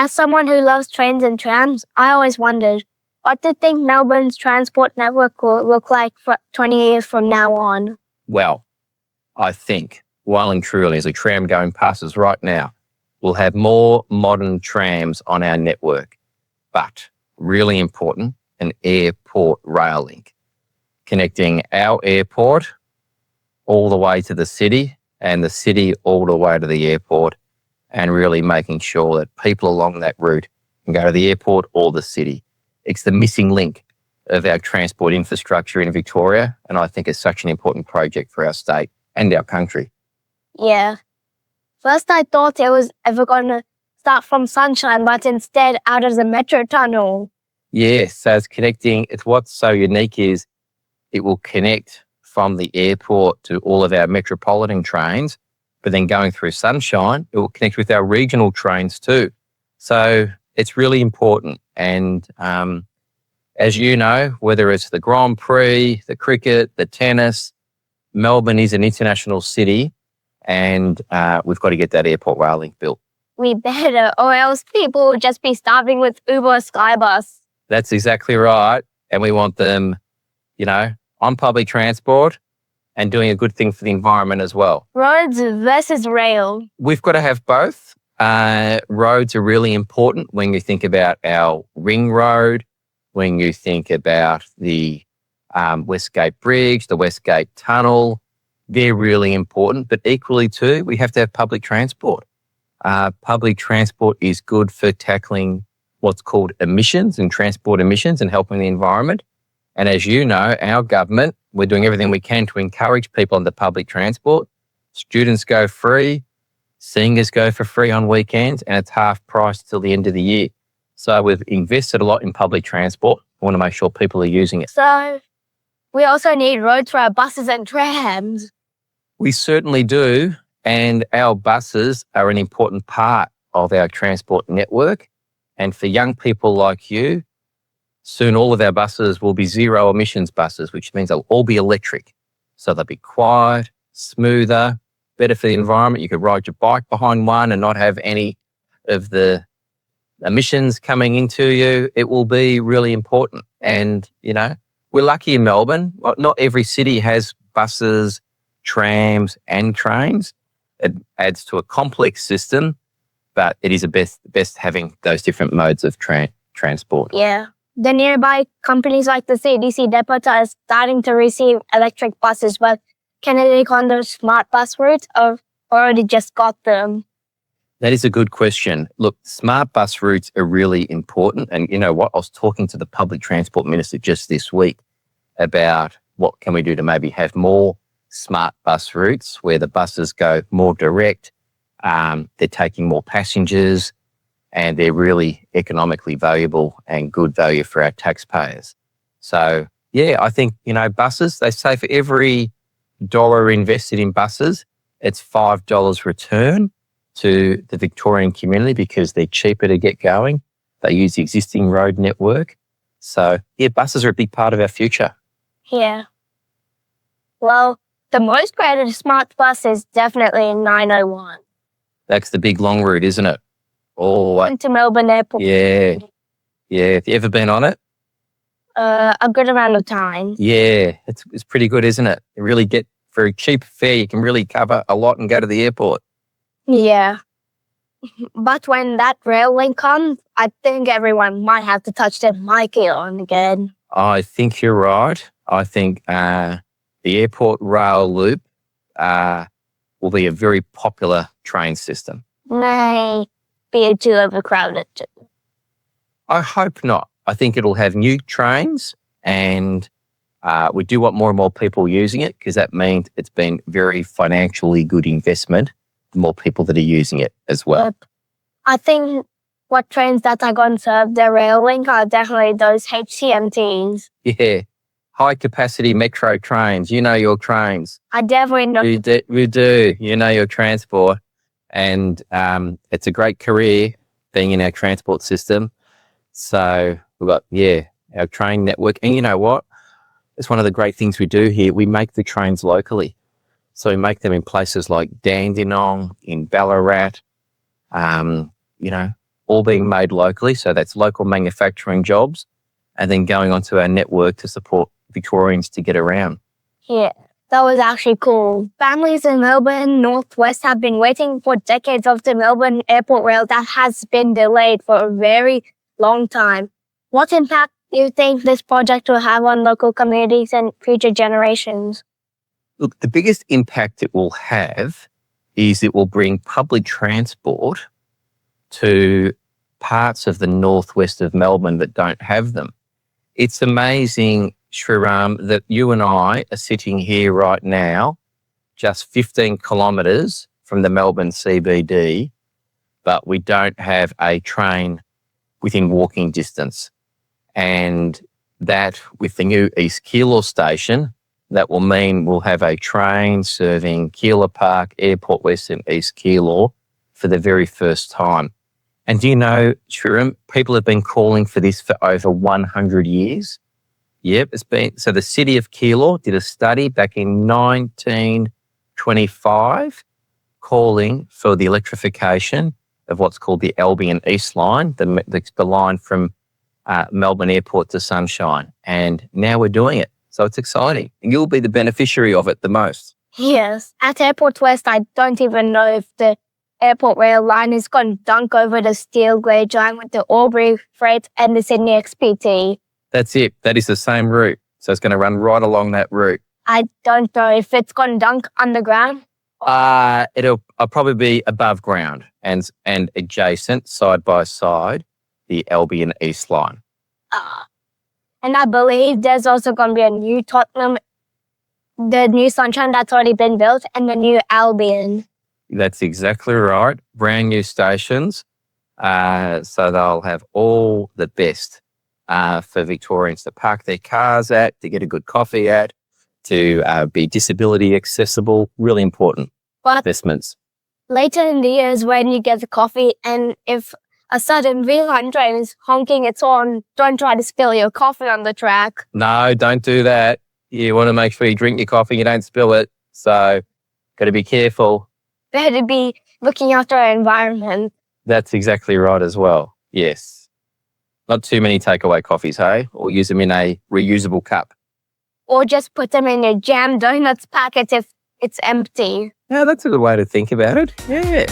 As someone who loves trains and trams, I always wondered, what do you think Melbourne's transport network will look like for 20 years from now on? Well, I think, well and truly, as a tram going past us right now, we'll have more modern trams on our network. But, really important, an airport rail link, connecting our airport all the way to the city and the city all the way to the airport, and really making sure that people along that route can go to the airport or the city. It's the missing link of our transport infrastructure in Victoria, and I think it's such an important project for our state and our country. Yeah. First I thought it was ever going to start from Sunshine, but instead out of the metro tunnel. Yes, so it's what's so unique is it will connect from the airport to all of our metropolitan trains, but then going through Sunshine, it will connect with our regional trains too. So it's really important. And as you know, whether it's the Grand Prix, the cricket, the tennis, Melbourne is an international city, and we've got to get that airport rail link built. We better, or else people will just be starving with Uber or Skybus. That's exactly right. And we want them, on public transport and doing a good thing for the environment as well. Roads versus rail. We've got to have both. Roads are really important when you think about our ring road, when you think about the Westgate Bridge, the Westgate Tunnel. They're really important, but equally too, we have to have public transport. Public transport is good for tackling what's called emissions and transport emissions and helping the environment. And as you know, our government, we're doing everything we can to encourage people onto public transport. Students go free, seniors go for free on weekends, and it's half price till the end of the year. So we've invested a lot in public transport. We want to make sure people are using it. So we also need roads for our buses and trams. We certainly do. And our buses are an important part of our transport network. And for young people like you, soon all of our buses will be zero-emissions buses, which means they'll all be electric. So they'll be quiet, smoother, better for the environment. You could ride your bike behind one and not have any of the emissions coming into you. It will be really important. And, we're lucky in Melbourne. Not every city has buses, trams and trains. It adds to a complex system, but it is best having those different modes of transport. Yeah. The nearby companies like the CDC depot are starting to receive electric buses, but can they take on those SmartBus routes or already just got them? That is a good question. Look, SmartBus routes are really important. And you know what? I was talking to the Public Transport Minister just this week about what can we do to maybe have more SmartBus routes where the buses go more direct, they're taking more passengers, and they're really economically valuable and good value for our taxpayers. So, yeah, I think, buses, they say for every $1 invested in buses, it's $5 return to the Victorian community because they're cheaper to get going. They use the existing road network. So, yeah, buses are a big part of our future. Yeah. Well, the most created SmartBus is definitely 901. That's the big long route, isn't it? Oh, to Melbourne Airport. Yeah. Have you ever been on it? A good amount of time. Yeah, it's pretty good, isn't it? You really get, for a cheap fare, you can really cover a lot and go to the airport. Yeah. But when that rail link comes, I think everyone might have to touch their mic on again. I think you're right. I think the airport rail loop will be a very popular train system. May be too overcrowded. I hope not. I think it'll have new trains, and we do want more and more people using it because that means it's been very financially good investment. The more people that are using it as well. But I think what trains that are going to serve the rail link are definitely those HCMTs. Yeah. High capacity metro trains. You know your trains. I definitely know. We do. You know your transport. And it's a great career being in our transport system. So we've got, our train network. And you know what? It's one of the great things we do here. We make the trains locally. So we make them in places like Dandenong, in Ballarat, all being made locally. So that's local manufacturing jobs and then going onto our network to support Victorians to get around. Yeah, that was actually cool. Families in Melbourne Northwest have been waiting for decades of the Melbourne Airport Rail that has been delayed for a very long time. What impact do you think this project will have on local communities and future generations? Look, the biggest impact it will have is it will bring public transport to parts of the northwest of Melbourne that don't have them. It's amazing, Shriram, that you and I are sitting here right now, just 15 kilometres from the Melbourne CBD, but we don't have a train within walking distance. And that with the new East Keilor station, that will mean we'll have a train serving Keilor Park, Airport West and East Keilor for the very first time. And do you know, Shriram, people have been calling for this for over 100 years. Yep, it's been. So the city of Keilor did a study back in 1925 calling for the electrification of what's called the Albion East Line, the line from Melbourne Airport to Sunshine. And now we're doing it. So it's exciting. And you'll be the beneficiary of it the most. Yes. At Airport West, I don't even know if the airport rail line is going to dunk over the steel gauge line with the Albury Freight and the Sydney XPT. That's it. That is the same route. So it's going to run right along that route. I don't know if it's going to dunk underground. It'll probably be above ground and adjacent, side by side, the Albion East Line. And I believe there's also going to be a new Tottenham, the new Sunshine that's already been built, and the new Albion. That's exactly right. Brand new stations. So they'll have all the best for Victorians to park their cars at, to get a good coffee at, to be disability accessible. Really important investments. Later in the years when you get the coffee, and if a sudden V-Line train is honking its horn, don't try to spill your coffee on the track. No, don't do that. You want to make sure you drink your coffee, you don't spill it. So got to be careful. Better be looking after our environment. That's exactly right as well. Yes. Not too many takeaway coffees, hey? Or use them in a reusable cup. Or just put them in your jam donuts packet if it's empty. Yeah, that's a good way to think about it. Yeah.